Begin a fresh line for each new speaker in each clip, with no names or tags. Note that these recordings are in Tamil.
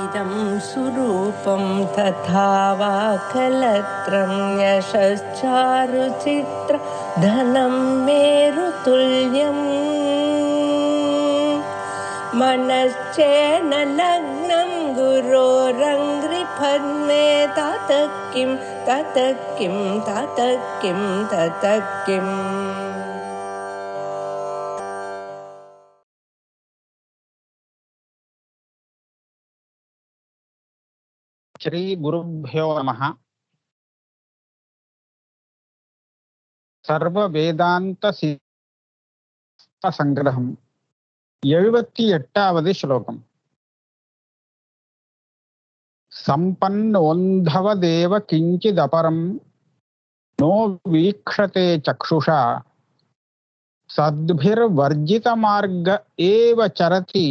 इदं सुरूपं तथा वा कलत्रं यशश्चारुचित्र धनं मेरुतुल्यम् मनश्चेन लग्नं गुरोरङ्घ्रिपद्मे ततः किं ततः किं ततः किं ततः किम्
श्री गुरुभ्यो नमः। सर्व वेदांत संग्रहम 78வது श्लोकम। संपन्नोन्धव देव किंचिदपरम नो वीक्षते चक्षुषा सद्भिर्वर्जित मार्ग एव चरति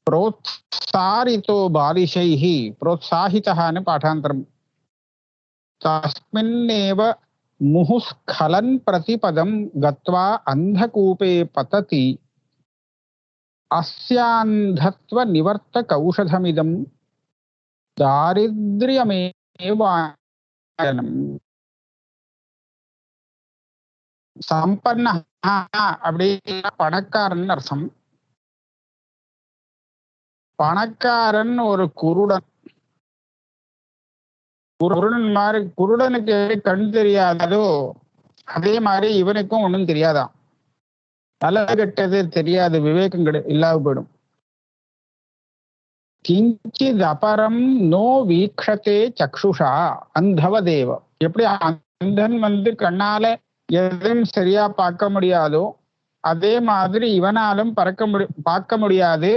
प्रोत्सारितो बालिशैः। प्रोत्साहितः ने पाठांतरम। तस्मिन्नेव मुहुस्खलन् प्रतिपदं गत्वा अंधकूपे पतति अस्यान्धत्व निवर्तक औषधमिदं दारिद्र्यमेवायनम्। संपन्नः அப்படின்னா பணக்காரன் அர்த்தம். பணக்காரன் ஒரு குருடன். குருடன் மாதிரி குருடனுக்கு கண் தெரியாததோ அதே மாதிரி இவனுக்கும் ஒன்றும் தெரியாதான். நல்லது கெட்டது தெரியாது, விவேகம் இல்லாம போயிடும். கிஞ்சித் அபரம் நோ வீக்ஷதே சக்ஷுஷா அந்தவ தேவ. எப்படி அந்தன் கண்ணால எதையும் சரியா பார்க்க முடியாதோ அதே மாதிரி இவனாலும் பார்க்க முடியாது.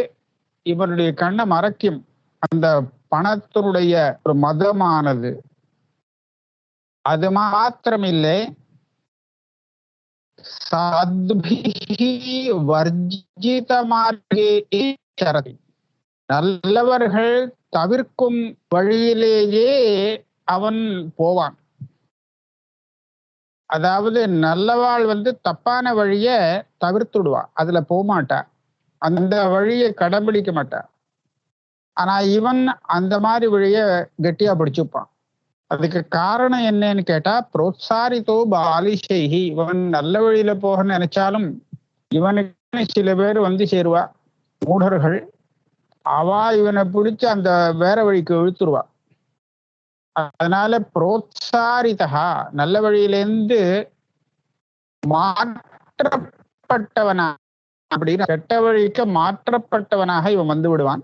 இவனுடைய கண்ணை மறைக்கும் அந்த பணத்தினுடைய ஒரு மதமானது. அது மாத்திரமில்லை, சத்பிஹி வர்ஜித மார்கே சரதி. நல்லவர்கள் தவிர்க்கும் வழியிலேயே அவன் போவான். அதாவது நல்லவாள் தப்பான வழிய தவிர்த்துடுவான், அதுல போகமாட்டா, அந்த வழியை கடைபிடிக்க மாட்டான். ஆனா இவன் அந்த மாதிரி வழிய கெட்டியா பிடிச்சுப்பான். அதுக்கு காரணம் என்னன்னு கேட்டா, புரோத்சாரித்தோ பாலிஷைஹி. இவன் நல்ல வழியில போக நினைச்சாலும் இவனுக்கு சில பேர் சேருவா, மூடர்கள். அவா இவனை பிடிச்சு அந்த வேற வழிக்கு இழுத்துருவா. அதனால புரோத்சாரிதா, நல்ல வழியிலேருந்து மாற்றப்பட்டவனா அப்படின்னு கெட்ட வழிக்கு மாற்றப்பட்டவனாக இவன் வந்து விடுவான்.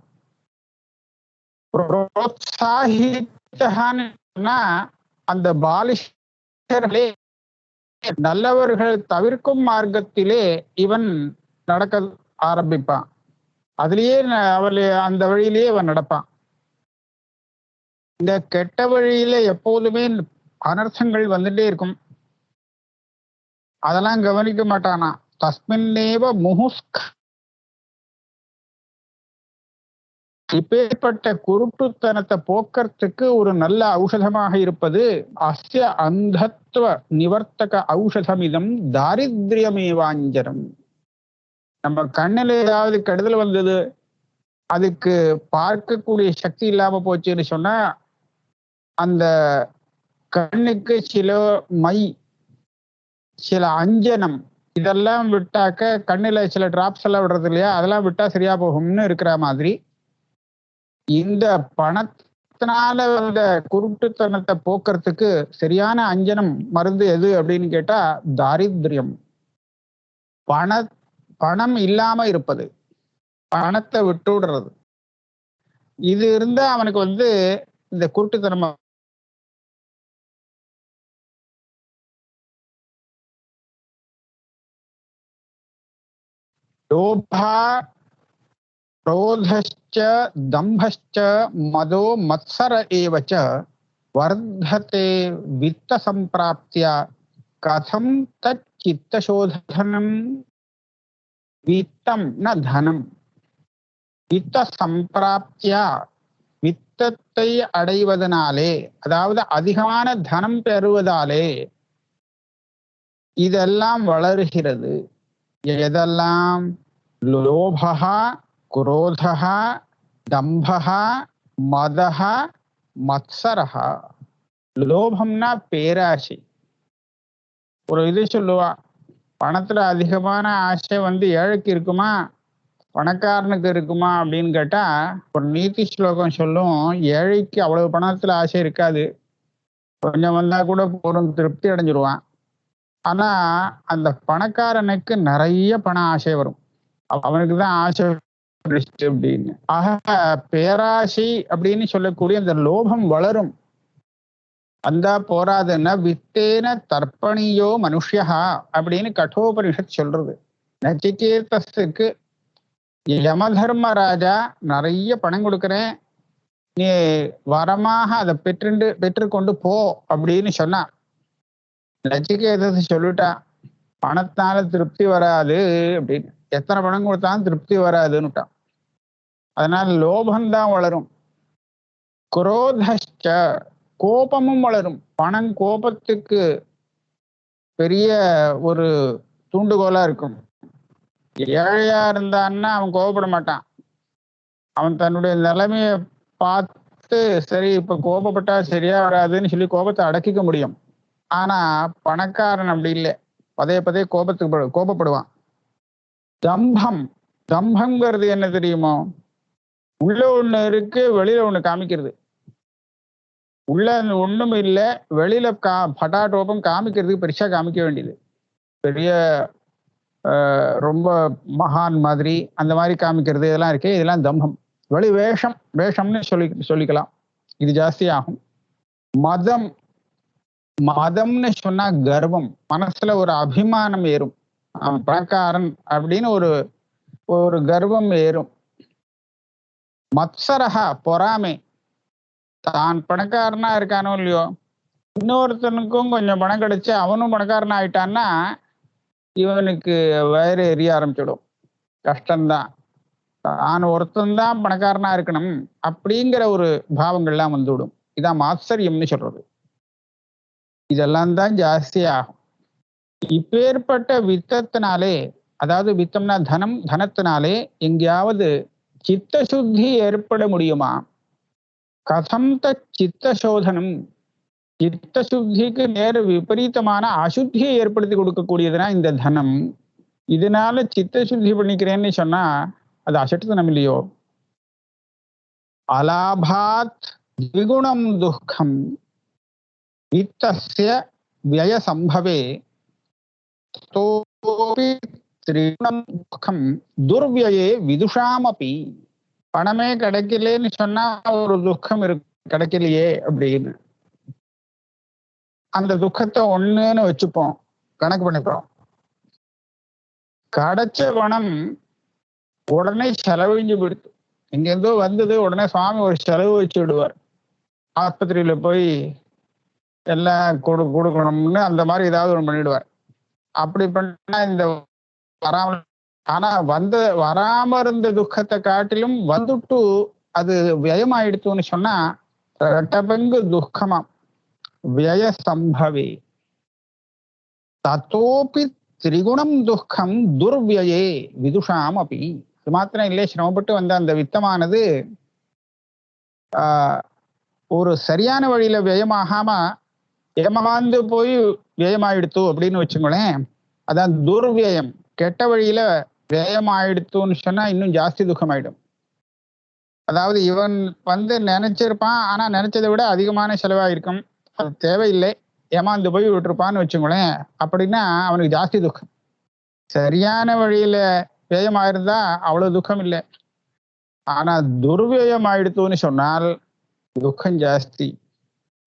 புரோத்சாகித்தனா அந்த பாலிஷர்களே நல்லவர்கள் தவிர்க்கும் மார்க்கத்திலே இவன் நடக்க ஆரம்பிப்பான். அதுலயே அந்த வழியிலேயே இவன் நடப்பான். இந்த கெட்ட வழியில எப்போதுமே அனர்த்தங்கள் வந்துட்டே இருக்கும், அதெல்லாம் கவனிக்க மாட்டானா. தஸ்மின்னேவ முஹுஸ்க. இப்பேற்பட்ட குருட்டுத்தனத்தை போக்கறதுக்கு ஒரு நல்ல ஔஷதமாக இருப்பது அஸ்ய அந்தத்துவ நிவர்த்தக ஔஷதமிதம் தாரித்ரியமேவாஞ்சரம். நம்ம கண்ணில் ஏதாவது கெடுதல் வந்தது, அதுக்கு பார்க்கக்கூடிய சக்தி இல்லாம போச்சுன்னு சொன்னா அந்த கண்ணுக்கு சில மை, சில அஞ்சனம் இதெல்லாம் விட்டாக்க கண்ணுல சில டிராப்ஸ் எல்லாம் விடுறது இல்லையா, அதெல்லாம் விட்டா சரியா போகும்னு இருக்கிற மாதிரி இந்த பணத்தினால வந்த குருட்டுத்தனத்தை போக்குறதுக்கு சரியான அஞ்சனம் மருந்து எது அப்படின்னு கேட்டா தாரித்ரியம். பணம் இல்லாம இருப்பது, பணத்தை விட்டு விடுறது. இது இருந்தா அவனுக்கு இந்த குருட்டுத்தனம் லோபா क्रोधश्च दम्भश्च मदो मत्सर एवच वर्धते वित्त संप्राप्त्या कथं तच्चित्तशोधनं वित्तं न धनं. वित्त संप्राप्त्या வித்தத்தை அடைவதனாலே, அதாவது அதிகமான தனம் பெறுவதாலே இதெல்லாம் வளருகிறது. எதெல்லாம்? லோபா, குரோதா, தம்பஹா மதஹா மத்சரஹா. லோபம்னா பேராசை. ஒரு இது சொல்லுவா, பணத்துல அதிகமான ஆசை ஏழைக்கு இருக்குமா பணக்காரனுக்கு இருக்குமா அப்படின்னு கேட்டா, ஒரு நீதி ஸ்லோகம் சொல்லும், ஏழைக்கு அவ்வளவு பணத்துல ஆசை இருக்காது, கொஞ்சம் வந்தா கூட போதும் திருப்தி அடைஞ்சிருவான். ஆனா அந்த பணக்காரனுக்கு நிறைய பண ஆசை வரும், அவனுக்கு தான் ஆசை அப்படின்னு. ஆக பேராசை அப்படின்னு சொல்லக்கூடிய அந்த லோபம் வளரும். வந்தா போராதுன்னா வித்தேன தர்ப்பணியோ மனுஷ்யா அப்படின்னு கட்டோபனிஷத் சொல்றது. நச்சிகேதஸுக்கு யமதர்மராஜா நிறைய பணம் கொடுக்குறேன், நீ வரமாக அதை பெற்றுக்கொண்டு போ அப்படின்னு சொன்னா, நச்சிகேதஸ் சொல்லிட்டா, பணத்தால திருப்தி வராது அப்படின்னு. எத்தனை பணம் கொடுத்தாலும் திருப்தி வராதுன்னுட்டான். அதனால லோபந்தான் வளரும். குரோதஷ்ட, கோபமும் வளரும். பணம் கோபத்துக்கு பெரிய ஒரு தூண்டுகோலா இருக்கும். ஏழையா இருந்தான்னா அவன் கோபப்பட மாட்டான். அவன் தன்னுடைய நிலைமைய பார்த்து சரி இப்ப கோபப்பட்டா சரியா வராதுன்னு சொல்லி கோபத்தை அடக்கிக்க முடியும். ஆனா பணக்காரன் அப்படி இல்லை, பதைய கோபப்படுவான். தம்பம், தம்பங்கிறது என்ன தெரியுமோ, உள்ள ஒண்ணு இருக்கு வெளியில ஒண்ணு காமிக்கிறது. உள்ள ஒண்ணும் இல்லை, வெளியில பட்டாட்டோப்பம் காமிக்கிறதுக்கு பெருசா காமிக்க வேண்டியது, பெரிய ரொம்ப மகான் மாதிரி அந்த மாதிரி காமிக்கிறது இதெல்லாம் இருக்கே, இதெல்லாம் தம்பம். வெளி வேஷம்னு சொல்லிக்கலாம். இது ஜாஸ்தி ஆகும். மதம், மதம்னு சொன்னா கர்வம், மனசுல ஒரு அபிமானம் ஏறும், பணக்காரன் அப்படின்னு ஒரு கர்வம் ஏறும். மத்சரஹா, பொறாமை. தான் பணக்காரனா இருக்கானோ இல்லையோ, இன்னொருத்தனுக்கும் கொஞ்சம் பணம் கிடைச்சு அவனும் பணக்காரனா ஆயிட்டான்னா இவனுக்கு வயிறு எரிய ஆரம்பிச்சிடும். கஷ்டம்தான். தான் ஒருத்தன்தான் பணக்காரனா இருக்கணும் அப்படிங்கிற ஒரு பாவங்கள்லாம் வந்துவிடும். இதான் மாத்சரியம்னு சொல்றது. இதெல்லாம் தான் ஜாஸ்தி ஆகும். இப்பேற்பட்ட வித்தத்தினாலே, அதாவது வித்தம்னா தனம், தனத்தினாலே எங்கேயாவது சித்த சுத்தி ஏற்பட முடியுமா? கதம் சித்த சோதனம், சித்த சுத்திக்கு நேர விபரீதமான அசுத்தியை ஏற்படுத்தி கொடுக்கக்கூடியதுனா இந்த தனம். இதனால சித்த சுத்தி பண்ணிக்கிறேன்னு சொன்னா அது அசட்டுத்தனம் இல்லையோ? அலாபாத் திகுணம் துக்கம் வித்தஸ்ய விய சம்பவே திரிகுணம் துக்கம் துர்வியே விதுஷாமபி. பணமே கிடைக்கலன்னு சொன்னா ஒரு துக்கம் இருக்கு, கிடைக்கலையே அப்படின்னு. அந்த துக்கத்தை ஒண்ணுன்னு வச்சுப்போம், கணக்கு பண்ணிப்போம். கிடைச்ச பணம் உடனே செலவழிஞ்சு போயிடுது. இங்கிருந்தோ வந்தது, உடனே சுவாமி ஒரு செலவு வச்சு விடுவார். ஆஸ்பத்திரியில போய் எல்லாம் கொடுக்கணும்னு அந்த மாதிரி ஏதாவது ஒன்று பண்ணிடுவார். அப்படி பண்ணா இந்த வராம, ஆனா வராம இருந்த துக்கத்தை காட்டிலும் வந்துட்டு அது வியமாயிடுத்துன்னு சொன்னா ரெட்டபங்கு துக்கமாம். விய சம்பவே தத்தோபி திரிகுணம் துக்கம் துர்வியே விதுஷாம் அப்படி. அது மாத்திரம் இல்லை, சிரமப்பட்டு வந்த அந்த வித்தமானது ஒரு சரியான வழியில வியமாகாம ஏமாந்து போய் வியமாயிடுத்து அப்படின்னு வச்சுங்களேன். அதான் துர்வியம். கெட்ட வழியில வியமாயிடுத்துன்னு சொன்னா இன்னும் ஜாஸ்தி துக்கமாயிடும். அதாவது இவன் நினைச்சிருப்பான், ஆனா நினைச்சதை விட அதிகமான செலவாயிருக்கும், அது தேவையில்லை, ஏமாந்து போய் விட்டுருப்பான்னு வச்சுங்களேன். அப்படின்னா அவனுக்கு ஜாஸ்தி துக்கம். சரியான வழியில வியமாயிருந்தா அவ்வளவு துக்கம் இல்லை. ஆனா துர்வியம் ஆயிடுத்துன்னு சொன்னால் துக்கம் ஜாஸ்தி.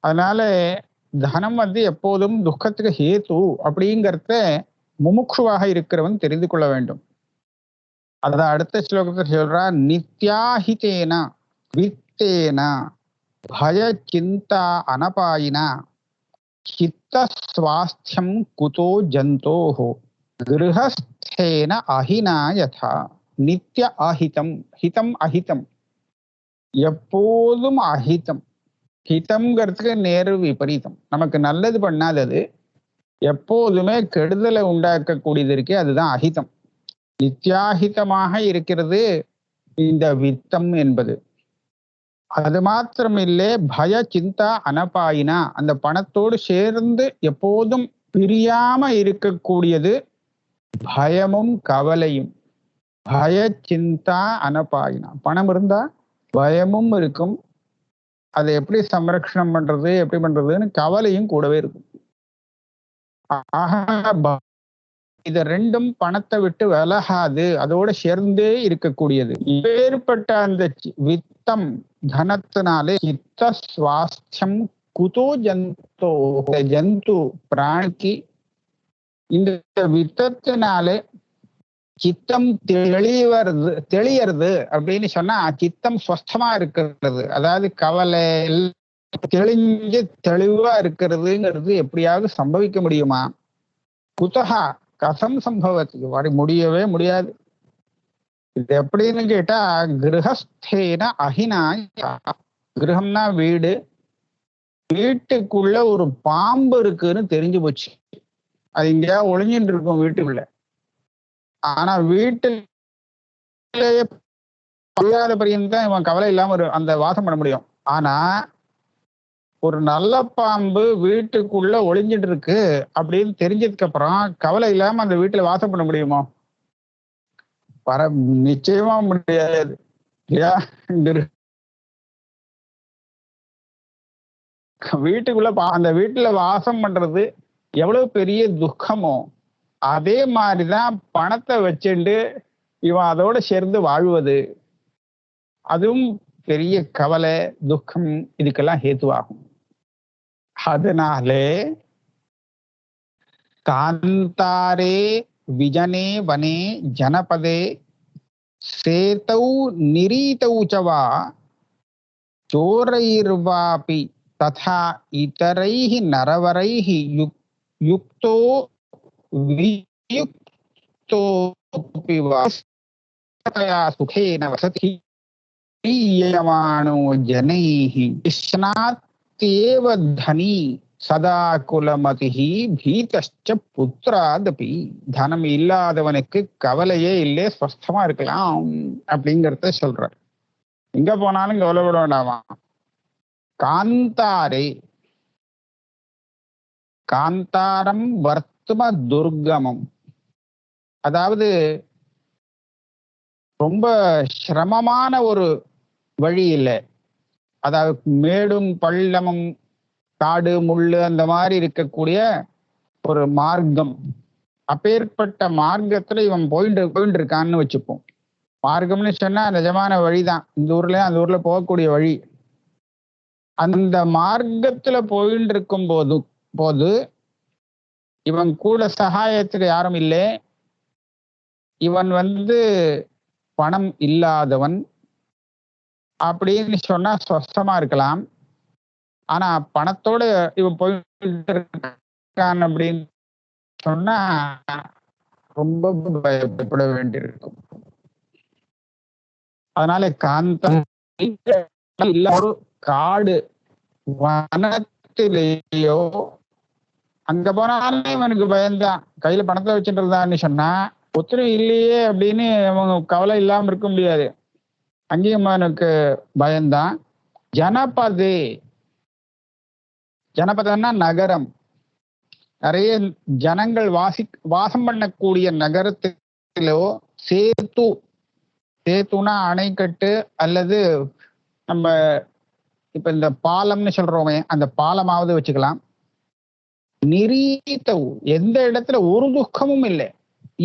அதனால தனம் எப்போதும் துக்கத்துக்கு ஹேத்து அப்படிங்கிறத முமுட்சுவாக இருக்கிறவன் தெரிந்து கொள்ள வேண்டும். அதான் அடுத்த ஸ்லோகத்தை சொல்றா, நித்யாஹிதேன வித்தேன பய சிந்தா அனபாயினா ஹித்த ஸ்வாஸ்தியம் குதோ ஜந்தோஹோ கிருஹஸ்தேன அஹினா யதா. நித்ய அஹிதம், ஹிதம் அஹிதம், எப்போதும் அஹிதம். ஹிதம்ங்கிறதுக்கு நேரு விபரீதம். நமக்கு நல்லது பண்ணாதது, எப்போதுமே கெடுதலை உண்டாக்கக்கூடியது இருக்கே, அதுதான் அஹிதம். நித்யாஹிதமாக இருக்கிறது இந்த வித்தம் என்பது. அது மாத்திரம் இல்லை, பய சிந்தா அனபாயினா, அந்த பணத்தோடு சேர்ந்து எப்போதும் பிரியாம இருக்கக்கூடியது பயமும் கவலையும். பய சிந்தா அனபாயினா, பணம் இருந்தா பயமும் இருக்கும், அதை எப்படி சம்ரக்ஷணம் பண்றது எப்படி பண்றதுன்னு கவலையும் கூடவே இருக்கும். ஆக இது ரெண்டும் பணத்தை விட்டு விலகாது, அதோட சேர்ந்தே இருக்கக்கூடியது. இப்பேற்பட்ட அந்த வித்தம் தனத்தினாலே சித்த சுவாஸ்தியம் குதோ ஜந்தோ, ஜந்து பிராணிக்கு இந்த வித்தத்தினாலே சித்தம் தெளியறது அப்படின்னு சொன்னா சித்தம் ஸ்வஸ்தமா இருக்கிறது, அதாவது கவலை தெளிஞ்சு தெளிவா இருக்கிறதுங்கிறது எப்படியாவது சம்பவிக்க முடியுமா? குதஹா கசம் சம்பவத்துக்கு வர முடியவே முடியாது. இது எப்படின்னு கேட்டா, கிரகஸ்தேன அஹினாய், கிரகம்னா வீடு, வீட்டுக்குள்ள ஒரு பாம்பு இருக்குன்னு தெரிஞ்சு போச்சு, அது இங்கேயா ஒளிஞ்சிட்டு இருக்கும் வீட்டுக்குள்ள. ஆனா வீட்டுலயே பழையாத பரியந்தான் இவன் கவலை இல்லாம அந்த வாசம் பண்ண முடியும். ஆனா ஒரு நல்ல பாம்பு வீட்டுக்குள்ள ஒளிஞ்சிட்டு இருக்கு அப்படின்னு தெரிஞ்சதுக்கு அப்புறம் கவலை இல்லாம அந்த வீட்டுல வாசம் பண்ண முடியுமோ? நிச்சயமா முடியாது இல்லையா? வீட்டுக்குள்ள அந்த வீட்டுல வாசம் பண்றது எவ்வளவு பெரிய துக்கமோ, அதே மாதிரிதான் பணத்தை வச்சுண்டு இவன் அதோட சேர்ந்து வாழ்வது, அதுவும் பெரிய கவலை துக்கம் இதுக்கெல்லாம் ஹேத்துவாகும். அதனாலே காந்தாரே விஜனே வனே ஜனபதே சேதௌ நிரீதௌ சவா சோரைர்வாபி ததா இதரைஹி நரவரைஹி யுக்தோ வியுக்தோபி வசதயா சுகேன வசதி யமானோ ஜனைஹி விஷ்ணாத்யேவ தனி சதா குலமதிஹி பீதஷ்ச புத்ராதபி. தனம் இல்லாதவனுக்கு கவலையே இல்லை, ஸ்வஸ்தமா இருக்கலாம் அப்படிங்கிறத சொல்றார். எங்க போனாலும் கவலைப்பட வேண்டாமா. காந்தாரே, காந்தாரம் வர்த்தம துர்கமம், அதாவது ரொம்ப சிரமமான ஒரு வழி இல்லை, அதாவது மேடும் பள்ளமும் காடு முள்ளு அந்த மாதிரி இருக்கக்கூடிய ஒரு மார்க்கம். அப்பேற்பட்ட மார்க்கத்துல இவன் போயிட்டு இருக்கான்னு வச்சுப்போம். மார்க்கம்னு சொன்னா நிஜமான வழிதான், இந்த ஊர்ல அந்த ஊர்ல போகக்கூடிய வழி. அந்த மார்க்கத்துல போயிட்டு இருக்கும் போது இவன் கூட சகாயத்துக்கு யாரும் இல்லை, இவன் பணம் இல்லாதவன் அப்படின்னு சொன்னா ஸ்வஸ்தமா இருக்கலாம். ஆனா பணத்தோட இவன் போயிட்டு இருக்கான் அப்படின்னு சொன்னா ரொம்ப பயப்பட வேண்டியிருக்கும். அதனால காந்தம் இல்ல, ஒரு காடு வனத்திலேயோ அங்க போனாலே இவனுக்கு பயந்தான். கையில பணத்தை வச்சுட்டு இருந்தான்னு சொன்னா ஒத்துரும் இல்லையே அப்படின்னு அவங்க கவலை இல்லாம இருக்க முடியாது, அங்கேயும் அவனுக்கு பயந்தான். ஜனபதே, ஜனபதம்னா நகரம், நிறைய ஜனங்கள் வாசம் பண்ணக்கூடிய நகரத்திலோ, சேத்துனா அணைக்கட்டு அல்லது நம்ம இப்ப இந்த பாலம்னு சொல்றோமே அந்த பாலமாவது வச்சுக்கலாம். நிரீதவு, எந்த இடத்துல ஒரு துக்கமும் இல்லை,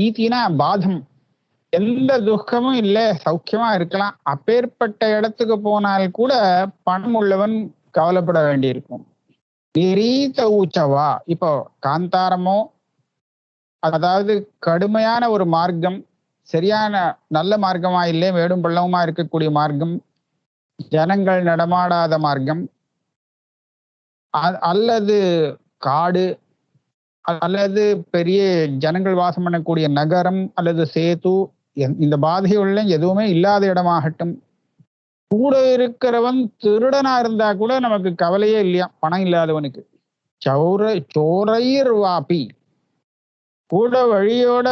ஈத்தினா பாதம், எந்த துக்கமும் இல்லை, சௌக்கியமா இருக்கலாம். அப்பேற்பட்ட இடத்துக்கு போனால் கூட பணம் உள்ளவன் கவலைப்பட வேண்டியிருக்கும். நிரீத ஊச்சவா, இப்போ காந்தாரமோ அதாவது கடுமையான ஒரு மார்க்கம், சரியான நல்ல மார்க்கமா இல்லை, மேடும் பள்ளவுமா இருக்கக்கூடிய மார்க்கம், ஜனங்கள் நடமாடாத மார்க்கம், அல்லது காடு, அல்லது பெரிய ஜனங்கள் வாசம் பண்ணக்கூடிய நகரம், அல்லது சேது, இந்த பாதையுள்ள எதுவுமே இல்லாத இடமாகட்டும். கூட இருக்கிறவன் திருடனா இருந்தா கூட நமக்கு கவலையே இல்லையா, பணம் இல்லாதவனுக்கு. சோரைர் வாபி, கூட வழியோட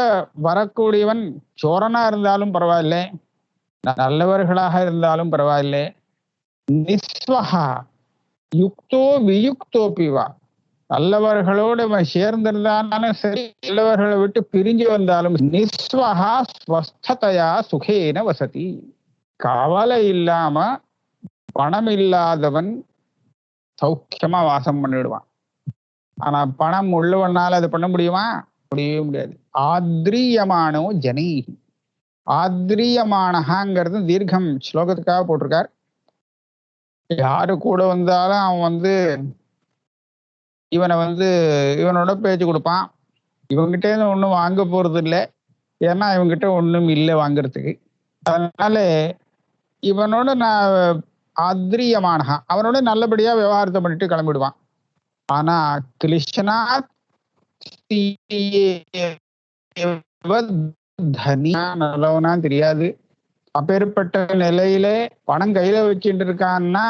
வரக்கூடியவன் சோரனா இருந்தாலும் பரவாயில்லை, நல்லவர்களாக இருந்தாலும் பரவாயில்லை, நிஸ்வஹா யுக்தோ வியுக்தோபிவா, நல்லவர்களோடு அவன் சேர்ந்திருந்தாலும் சரி, நல்லவர்களை விட்டு பிரிஞ்சு வந்தாலும் நிஸ்வஹா ஸ்வஸ்ததையா சுகேன வசதி. கவலை இல்லாம பணம் இல்லாதவன் சௌக்கியமா வாசம் பண்ணிடுவான். ஆனா பணம் உள்ளவனால அது பண்ண முடியுமா? முடியவே முடியாது. ஆத்ரியமானோ ஜனை, ஆத்ரியமானகாங்கிறது தீர்க்கம் ஸ்லோகத்துக்காக போட்டிருக்கார். யாரு கூட வந்தாலும் அவன் இவனை இவனோட பேச்சு கொடுப்பான். இவங்கிட்ட இருந்து ஒண்ணும் வாங்க போறது இல்லை, ஏன்னா இவங்கிட்ட ஒண்ணும் இல்லை வாங்கறதுக்கு. அதனால இவனோட நான் ஆத்ரியமானகா, அவனோட நல்லபடியா விவகாரத்தை பண்ணிட்டு கிளம்பிடுவான். ஆனா கிளிஷனா நல்லவனா தெரியாது. அப்பேற்பட்ட நிலையில பணம் கையில வச்சுட்டு இருக்கான்னா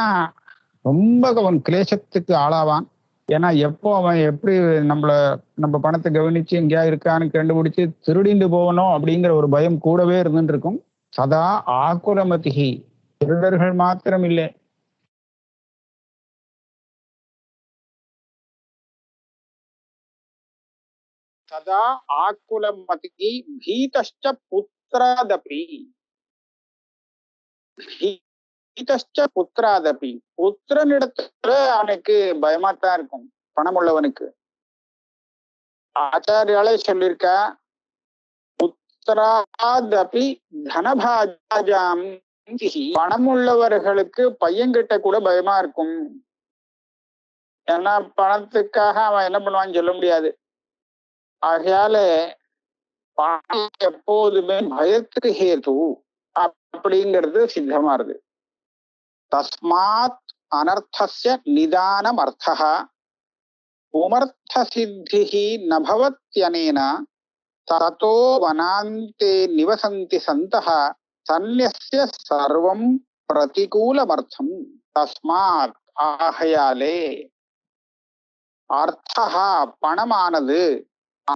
ரொம்ப அவன் கிளேசத்துக்கு ஆளாவான். ஏன்னா எப்போ அவன் எப்படி நம்ம பணத்தை கவனிச்சு எங்கேயா இருக்கான்னு கண்டுபிடிச்சு திருடிண்டு போகணும் அப்படிங்கிற ஒரு பயம் கூடவே இருந்துட்டு இருக்கும். சதா ஆகுலமதிகி, திருடர்கள் மாத்திரம் இல்லை, சதா ஆக்குலமதிகி பீதஷ்ச புத்திராதபி, புத்திராதபி, புத்திரனிடத்துல அவனுக்கு பயமாத்தான் இருக்கும் பணம் உள்ளவனுக்கு. ஆச்சாரியாலே சொல்லியிருக்கா, புத்திராதபி தனபாஜாம், பணம் உள்ளவர்களுக்கு பையன்கிட்ட கூட பயமா இருக்கும். ஏன்னா பணத்துக்காக அவன் என்ன பண்ணுவான்னு சொல்ல முடியாது. ஆகையால பணம் எப்போதுமே பயத்துக்கு ஹேது அப்படிங்கிறது சித்தமாறுது. தஸ்மாத் அனர்த்தஸ்ய நிதானம் அர்த்தः உமர்த்த சித்திஹி நபவத்யனேன ததோ வனாந்தே நிவசந்தி சந்தः சந்நியஸ்ய சர்வம் பிரதிகூலமர்த்தம். தஸ்மாத் ஆகையாலே, அர்த்தஹா பணமானது,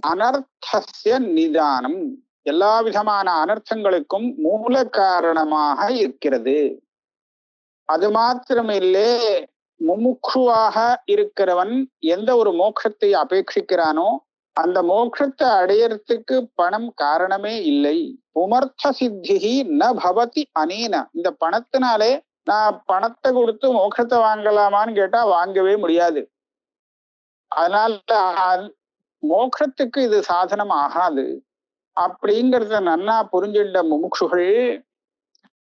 அனர்த்தஸ்ய நிதானம் எல்லா விதமான அனர்த்தங்களுக்கும் மூல காரணமாக இருக்கிறது. அது மாத்திரமில்லே, முமுட்சுவாக இருக்கிறவன் எந்த ஒரு மோட்சத்தை அபேட்சிக்கிறானோ அந்த மோட்சத்தை அடையறதுக்கு பணம் காரணமே இல்லை. உமர்த்த சித்திஹி ந பவதி அனேன, இந்த பணத்தினாலே நான் பணத்தை கொடுத்து மோட்சத்தை வாங்கலாமான்னு கேட்டா வாங்கவே முடியாது. அதனால மோட்சத்துக்கு இது சாதனம் ஆகாது. அப்படிங்கிறத நன்னா புரிஞ்சின்ற முமுட்சுகள்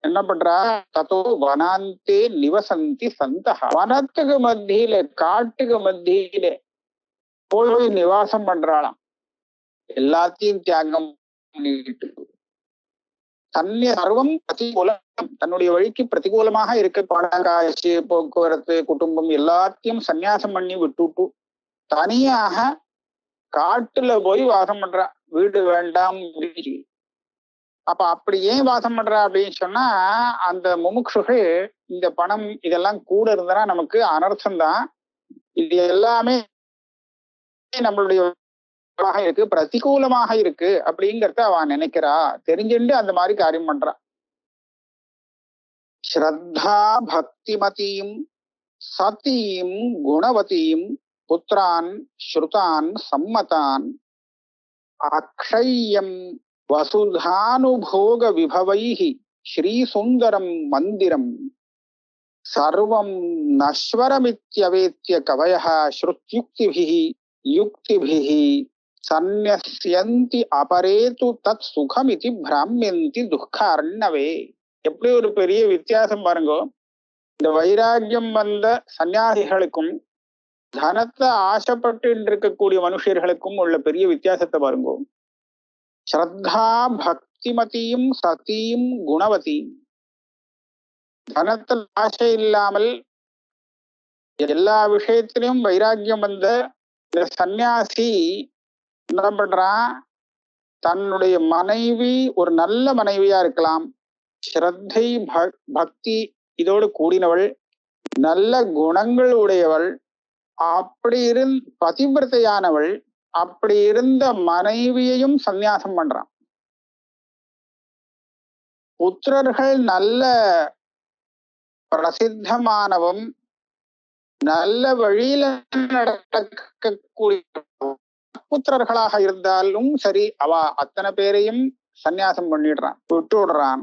என்ன பண்றா, தத்தோ வனாந்தே நிவசந்தி சந்தஹ, வனத்துக்கு மத்தியில காட்டுக்கு மத்தியில போய் நிவாசம் பண்றாளாம். எல்லாத்தையும் தியாகம் பண்ணிட்டு சர்வம் பிரதிகூலம், தன்னுடைய வழிக்கு பிரதிகூலமாக இருக்க பணம், காசு, போக்குவரத்து, குடும்பம் எல்லாத்தையும் சந்நியாசம் பண்ணி விட்டுட்டு தனியாக காட்டுல போய் வாசம் பண்றா. வீடு வேண்டாம். அப்ப அப்படி ஏன் வாசம் பண்றா அப்படின்னு சொன்னா, அந்த முமுட்சுகள் இந்த பணம் இதெல்லாம் கூட இருந்தனா நமக்கு அனர்த்தம் தான், இது எல்லாமே நம்மளுடைய இருக்கு, பிரதிகூலமாக இருக்கு அப்படிங்கிறத அவன் நினைக்கிறா, தெரிஞ்சுண்டு அந்த மாதிரி காரியம் பண்றா. ஸ்ரத்தா பக்திமதியும் சதியும் குணவதியும் புத்திரான் ஸ்ருதான் சம்மதான் அக்ஷயம் வசுதானுபோக விபவைஹி ஸ்ரீசுந்தரம் மந்திரம் சர்வம் நஸ்வரமித்யவேத்ய கவயः ஸ்ருத்யுக்திபிஹி யுக்திபிஹி சந்நியஸ்யந்தி அபரேது தத் சுகமிதி பிராம்யந்தி துக்கார்ணவே. எப்படி ஒரு பெரிய வித்தியாசம் பாருங்க. இந்த வைராக்கியம் வந்த சன்னியாசிகளுக்கும் தனத்தை ஆசைப்பட்டு இருக்கக்கூடிய மனுஷர்களுக்கும் உள்ள பெரிய வித்தியாசத்தை பாருங்க. ஸ்ரத்தா பக்திமதியும் சதியும் குணவதியும், தனத்தில் ஆசை இல்லாமல் எல்லா விஷயத்திலும் வைராக்கியம் வந்த இந்த சன்னியாசி என்ன பண்றான், தன்னுடைய மனைவி ஒரு நல்ல மனைவியா இருக்கலாம், ஸ்ரத்தை பக்தி இதோடு கூடினவள், நல்ல குணங்கள் உடையவள், அப்படி பதிவிரதையானவள், அப்படி இருந்த மனைவியையும் சந்நியாசம் பண்றான். புத்திரர்கள் நல்ல பிரசித்தமானவும் நல்ல வழியில நடக்கக்கூடிய புத்திரர்களாக இருந்தாலும் சரி, அவ அத்தனை பேரையும் சந்நியாசம் பண்ணிடுறான், விட்டு விடுறான்.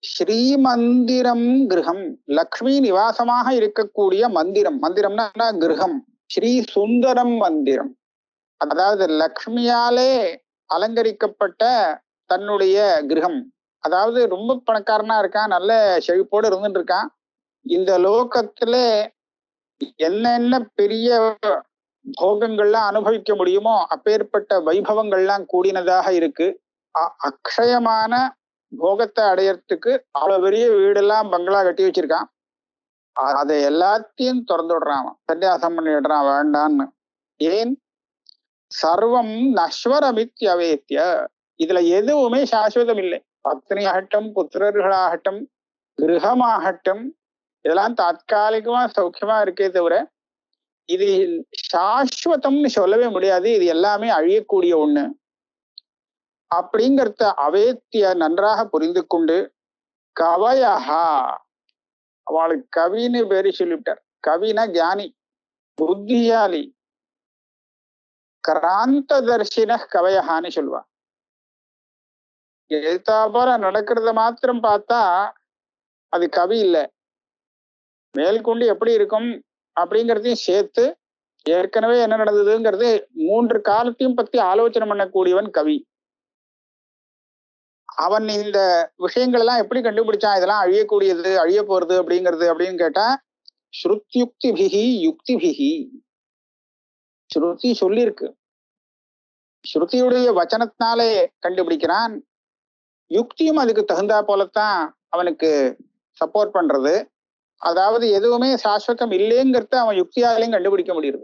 ஸ்ரீமந்திரம் கிரகம், லக்ஷ்மி நிவாசமாக இருக்கக்கூடிய மந்திரம், மந்திரம்னா கிரகம், ஸ்ரீ சுந்தரம் மந்திரம், அதாவது லக்ஷ்மியாலே அலங்கரிக்கப்பட்ட தன்னுடைய கிரகம். அதாவது ரொம்ப பணக்காரனா இருக்கான், நல்ல செழிப்போடு இருந்துட்டு இருக்கான். இந்த லோகத்துல என்னென்ன பெரிய போகங்கள்லாம் அனுபவிக்க முடியுமோ அப்பேற்பட்ட வைபவங்கள்லாம் கூடினதாக இருக்கு. அக்ஷயமான போகத்தை அடையறதுக்கு அவ்வளவு பெரிய வீடெல்லாம் பங்களா கட்டி வச்சிருக்கான். அதை எல்லாத்தையும் திறந்து விடுறான், சன்னியாசம் பண்ணிடுறான் வேண்டான்னு. ஏன்? சர்வம் நஸ்வரமித்யவேத்ய, இதுல எதுவுமே சாஸ்வதம் இல்லை. பத்னி ஆகட்டும், புத்திரர்களாகட்டும், கிரகமாகட்டும், இதெல்லாம் தற்காலிகமா சௌக்கியமா இருக்கே தவிர இது சாஸ்வதம்னு சொல்லவே முடியாது. இது எல்லாமே அழியக்கூடிய ஒண்ணு அப்படிங்கிறத அவேத்திய நன்றாக புரிந்து கொண்டு, கவயஹா, அவளுக்கு கவின்னு பேரு சொல்லிவிட்டார். கவினா ஞானி, புத்தியாலி, கிராந்ததர்ஷின கவயஹான்னு சொல்லுவா. எழுத்தாப்போல நடக்கிறத மாத்திரம் பார்த்தா அது கவி இல்லை, மேல்கொண்டு எப்படி இருக்கும் அப்படிங்கிறதையும் சேர்த்து ஏற்கனவே என்ன நடந்ததுங்கிறது 3 காலத்தையும் பத்தி ஆலோசனை பண்ணக்கூடியவன் கவி. அவன் இந்த விஷயங்கள் எல்லாம் எப்படி கண்டுபிடிச்சான், இதெல்லாம் அழியக்கூடியது, அழிய போறது அப்படிங்கிறது அப்படின்னு கேட்டா, ஸ்ருத்யுக்திபிகி யுக்திபிகி. ஸ்ருதி சொல்லியிருக்கு, ஸ்ருதியுடைய வச்சனத்தினாலே கண்டுபிடிக்கிறான். யுக்தியும் அதுக்கு தகுந்தா போலத்தான் அவனுக்கு சப்போர்ட் பண்றது. அதாவது எதுவுமே சாஸ்வதம் இல்லைங்கிறத அவன் யுக்தியாலையும் கண்டுபிடிக்க முடியுது.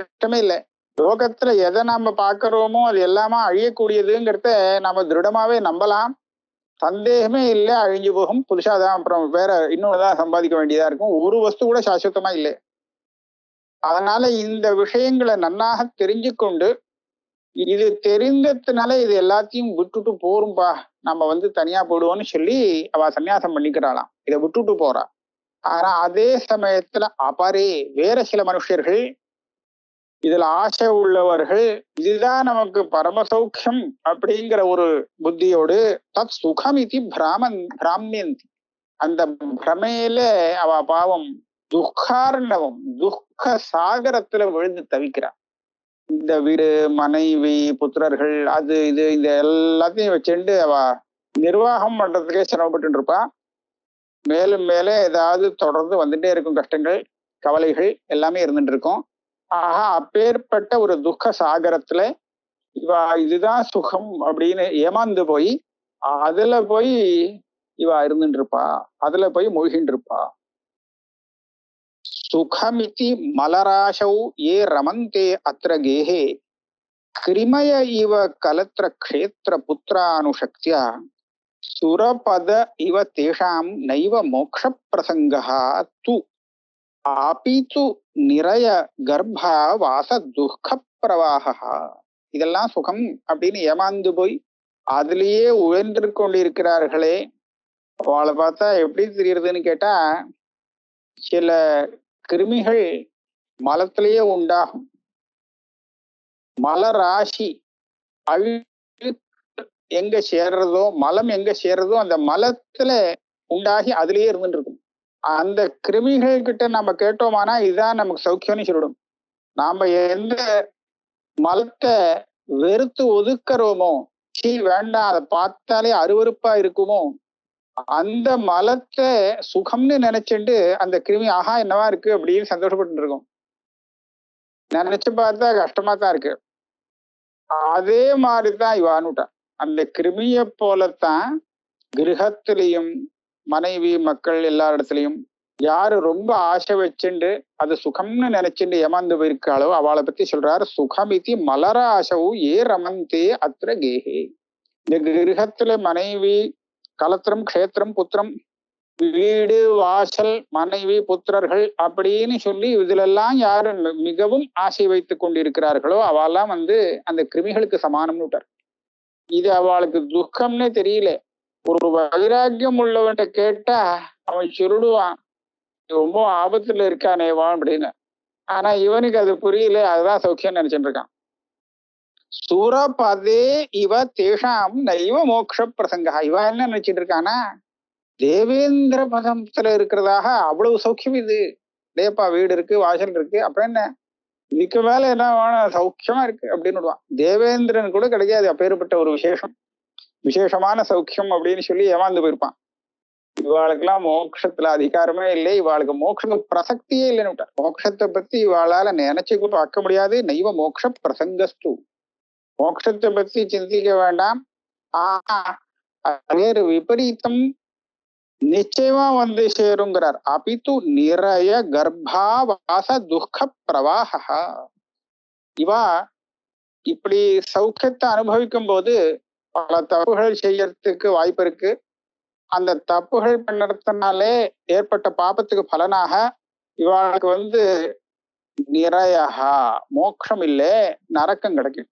கஷ்டமே இல்லை. லோகத்துல எதை நாம பாக்குறோமோ அது எல்லாமே அழியக்கூடியதுங்கிறத நாம திருடமாவே நம்பலாம், சந்தேகமே இல்லை. அழிஞ்சு போகும், புதுசாதான் அப்புறம் வேற இன்னொன்னுதான் சம்பாதிக்க வேண்டியதா இருக்கும். ஒரு வஸ்து கூட சாஸ்வதமா இல்லை. அதனால இந்த விஷயங்களை நன்னாக தெரிஞ்சு கொண்டு, இது தெரிந்ததுனால இது எல்லாத்தையும் விட்டுட்டு போரும்பா, நம்ம தனியா போடுவோம்னு சொல்லி அவ சன்னியாசம் பண்ணிக்கிறாளாம், இதை விட்டுட்டு போறா. ஆனா அதே சமயத்துல அபரே வேற சில மனுஷர்கள், இதுல ஆசை உள்ளவர்கள், இதுதான் நமக்கு பரமசௌக்கியம் அப்படிங்கிற ஒரு புத்தியோடு தத் சுகம் இது பிராமியந்தி, அந்த பிரமையில அவ பாவம் துக்கார்ணவம், துக்க சாகரத்துல விழுந்து தவிக்கிறான். இந்த வீடு, மனைவி, புத்திரர்கள், அது இது இந்த எல்லாத்தையும் வச்சுட்டு அவ நிர்வாகம் பண்றதுக்கே சிரமப்பட்டு இருப்பா. மேலும் மேலே ஏதாவது தொடர்ந்து வந்துட்டே இருக்கும், கஷ்டங்கள், கவலைகள் எல்லாமே இருந்துட்டு இருக்கும். ஆஹா, அப்பேற்பட்ட ஒரு துக்க சாகரத்துல இவ இதுதான் சுகம் அப்படின்னு ஏமாந்து போய் அதுல போய் இவ இருந்துட்டு இருப்பா, அதுல போய் மூழ்கிட்டு இருப்பா. சுகமிதி மலராசௌ ஏ ரமந்தே அத்திர கேஹே கிரிமய இவ கலத்திர க்ஷேத்திர புத்திரானுசக்தியா சுரபத இவ தேஷாம் நைவ மோக்ஷ பிரசங்கா து ஆபிது நிறைய கர்ப்பா வாச துக்க பிரவாகா. இதெல்லாம் சுகம் அப்படின்னு ஏமாந்து போய் அதுலயே உழன்று கொண்டிருக்கிறார்களே, அவளை பார்த்தா எப்படி தெரியுறதுன்னு கேட்டா, சில கிருமிகள் மலத்திலேயே உண்டாகும். மலராசி எங்க சேர்றதோ, மலம் எங்க சேர்றதோ அந்த மலத்துல உண்டாகி அதுலயே இருந்துட்டு இருக்கும். அந்த கிருமிகள் கிட்ட நம்ம கேட்டோமானா இதுதான் நமக்கு சௌக்கியம்னு சொல்லிடும். நாம எந்த மலத்தை வெறுத்து ஒதுக்கிறோமோ, சீ வேண்டாம், அதை பார்த்தாலே அருவருப்பா இருக்குமோ, அந்த மலத்தை சுகம்னு நினைச்சுட்டு அந்த கிருமி ஆஹா என்னவா இருக்கு அப்படின்னு சந்தோஷப்பட்டு இருக்கும். நினைச்சு பார்த்தா கஷ்டமா தான் இருக்கு. அதே மாதிரிதான் இவானுட்டா. அந்த கிருமிய போலத்தான் கிரகத்திலையும் மனைவி மக்கள் எல்லா இடத்துலையும் யாரு ரொம்ப ஆசை வச்சுண்டு அது சுகம்னு நினைச்சுட்டு ஏமாந்து போயிருக்காளோ அவளை பத்தி சொல்றாரு. சுகமிதி மலராசவு ஏ ரமந்தே அத்திர கேஹே. இந்த கிரகத்துல மனைவி, கலத்திரம், க்ஷேத்திரம், புத்திரம், வீடு, வாசல், மனைவி, புத்திரர்கள் அப்படின்னு சொல்லி இதுல எல்லாம் யாரு மிகவும் ஆசை வைத்து கொண்டிருக்கிறார்களோ அவெல்லாம் அந்த கிருமிகளுக்கு சமானம்னு விட்டார். இது அவளுக்கு துக்கம்னே தெரியல. ஒரு வைராக்கியம் உள்ளவன்ட்ட கேட்டா அவன் சுருடுவான், ரொம்ப ஆபத்துல இருக்கானேவான் அப்படின்னு. ஆனா இவனுக்கு அது புரியல, அதுதான் சௌக்கியம் நினைச்சிட்டு இருக்கான். சூரபதே இவ தேஷாம் நைவ மோக்ஷ பிரசங்கா. இவன் என்ன நினைச்சிட்டு இருக்கானா, தேவேந்திர பதத்துல இருக்கிறதாக அவ்வளவு சௌக்கியம் இது. டேப்பா வீடு இருக்கு, வாசல் இருக்கு, அப்புறம் என்ன இதுக்கு மேல என்ன வேணும், சௌக்கியமா இருக்கு அப்படின்னு விடுவான். தேவேந்திரன் கூட கிடைக்காது அப்பேற்பட்ட ஒரு விசேஷமான சௌக்கியம் அப்படின்னு சொல்லி ஏமாந்து போயிருப்பான். இவாளுக்கெல்லாம் மோட்சத்துல அதிகாரமே இல்லை, இவாளுக்கு மோட்சத்துக்கு பிரசக்தியே இல்லைன்னு விட்டார். மோட்சத்தை பத்தி இவாளால நினைச்சு பார்க்க முடியாது. நைவ மோட்ச பிரசங்கஸ்து. மோட்சத்தை பத்தி சிந்திக்க வேண்டாம். ஆனா வேறு விபரீதம் நிச்சயமா வந்து சேருங்கிறார். அபித்து நிறைய கர்ப்பாவாச துக்க பிரவாகா. இவா இப்படி சௌக்கியத்தை அனுபவிக்கும் போது பல தப்புகள் செய்யறதுக்கு வாய்ப்பு இருக்கு. அந்த தப்புகள் பண்ணறதுனாலே ஏற்பட்ட பாபத்துக்கு பலனாக இவாளுக்கு வந்து நிறையா மோட்சம் இல்லை, நரக்கம் கிடைக்கும்.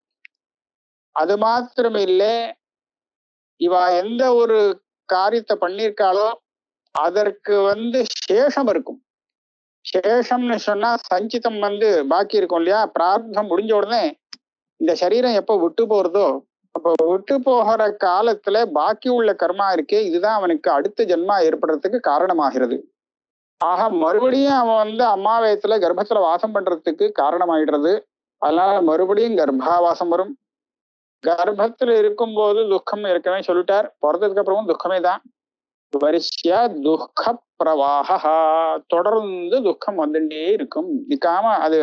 அது மாத்திரம் இல்லை, இவா எந்த ஒரு காரியத்தை பண்ணியிருக்காளோ அதற்கு வந்து சேஷம் இருக்கும். சேஷம்னு சொன்னா சஞ்சிதம் வந்து பாக்கி இருக்கும் இல்லையா. பிரார்த்தம் முடிஞ்ச உடனே இந்த சரீரம் எப்போ விட்டு போறதோ அப்போ விட்டு போகிற காலத்துல பாக்கி உள்ள கர்மா இருக்கே, இதுதான் அவனுக்கு அடுத்த ஜென்மா ஏற்படுறதுக்கு காரணமாகிறது. ஆக மறுபடியும் அவன் வந்து அம்மா வயத்துல கர்ப்பத்துல வாசம் பண்றதுக்கு காரணமாயிடுறது. அதனால மறுபடியும் கர்ப்பாவாசம் வரும். கர்ப்பத்துல இருக்கும்போது துக்கம் ஏற்கனவே சொல்லிட்டார், பிறந்ததுக்கு அப்புறமும் துக்கமே தான். வரிசையா துக்க பிரவாகா, தொடர்ந்து துக்கம் வந்துட்டே இருக்கும், நிக்காம. அது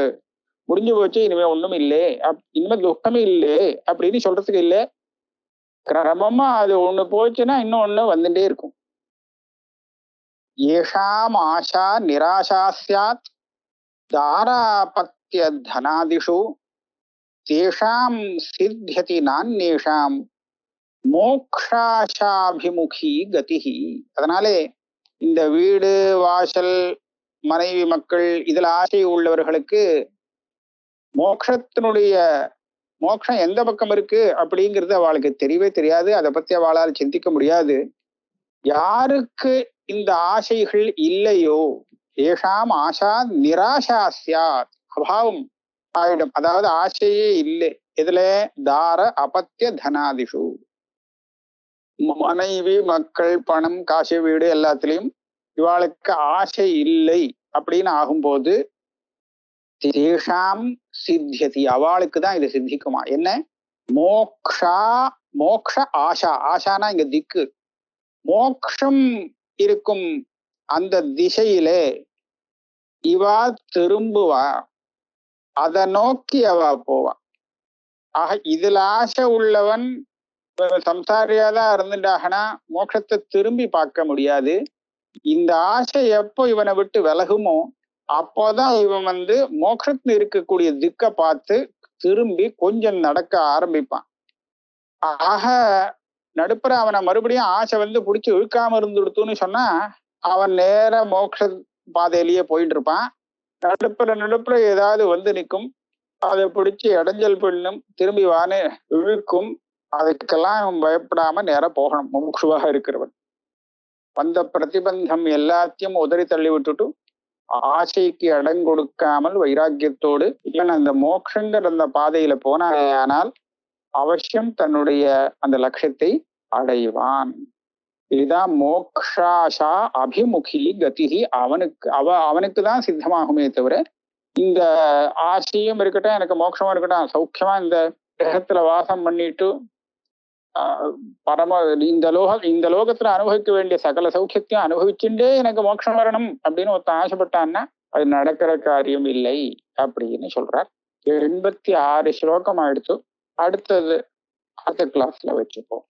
முடிஞ்சு போச்சு, இனிமே ஒண்ணும் இல்லை, இனிமே துக்கமே இல்லை அப்படின்னு சொல்றதுக்கு இல்லை. கிரமமா அது ஒண்ணு போச்சுன்னா இன்னொன்னு வந்துட்டே இருக்கும். ஏஷாம் ஆஷா நிராசா ஸ்யாத் தாராபத்ய தனாதிஷு தேஷாம் சித்தியதி நான்யேஷாம் மோக்ஷாசாபிமுகி கதிஹி. அதனாலே இந்த வீடு வாசல் மனைவி மக்கள் இதுல ஆசை உள்ளவர்களுக்கு மோட்சம் எந்த பக்கம் இருக்கு அப்படிங்கிறது அவளுக்கு தெரியவே தெரியாது. அதை பத்தி அவளால் சிந்திக்க முடியாது. யாருக்கு இந்த ஆசைகள் இல்லையோ ஏஷாம் ஆஷா நிராசா ஸ்யாத், அபாவம் ஆயிடும். அதாவது ஆசையே இல்லை. இதுல தார அபத்திய தனாதிஷு, மனைவி மக்கள் பணம் காசு வீடு எல்லாத்துலயும் இவாளுக்கு ஆசை இல்லை அப்படின்னு ஆகும்போது தேஷாம் சித்தியதி, அவளுக்கு தான் இது சித்திக்குமா. என்ன? மோக்ஷ ஆஷா. ஆஷானா இங்க திக்கு. மோக்ஷம் இருக்கும் அந்த திசையிலே இவா திரும்புவா, அதை நோக்கி அவ போவா. ஆக இதுல ஆசை உள்ளவன் சம்சாரியாதான் இருந்துட்டாகனா மோட்சத்தை திரும்பி பார்க்க முடியாது. இந்த ஆசை எப்போ இவனை விட்டு விலகுமோ அப்போதான் இவன் வந்து மோட்சத்துல இருக்கக்கூடிய திக்கை பார்த்து திரும்பி கொஞ்சம் நடக்க ஆரம்பிப்பான். ஆக நடுப்புற அவனை மறுபடியும் ஆசை வந்து பிடிச்சி இழுக்காம இருந்துடுத்துன்னு சொன்னா அவன் நேர மோட்ச பாதையிலேயே போயிட்டு இருப்பான். நடுப்புற ஏதாவது வந்து நிற்கும், அதை பிடிச்சி இடைஞ்சல் பண்ணும், திரும்பி வானே இழுக்கும். அதுக்கெல்லாம் பயப்படாம நேரம் போகணும். முமுட்சுவாக இருக்கிறவன் வந்த பிரதிபந்தம் எல்லாத்தையும் உதறி தள்ளி விட்டுட்டு ஆசைக்கு இடம் கொடுக்காமல் வைராக்கியத்தோடு இவன் அந்த மோட்சங்கிற அந்த பாதையில போனானே ஆனால் அவசியம் தன்னுடைய அந்த லட்சியத்தை அடைவான். இதுதான் மோக்ஷாஷா அபிமுகி கதிஹி. அவனுக்கு தான் சித்தமாகுமே தவிர இந்த ஆசையும் இருக்கட்டும், எனக்கு மோட்சமும் இருக்கட்டும், சௌக்கியமா இந்த கிரகத்துல வாசம் பண்ணிட்டு இந்த லோகத்துல அனுபவிக்க வேண்டிய சகல சௌக்கியத்தையும் அனுபவிச்சுட்டே எனக்கு மோட்சம் வரணும் அப்படின்னு ஒருத்தன் ஆசைப்பட்டான்னா அது நடக்கிற காரியம் இல்லை அப்படின்னு சொல்றார். 86 ஸ்லோகம் ஆயிடுச்சு. அடுத்த கிளாஸ்ல வச்சுப்போம்.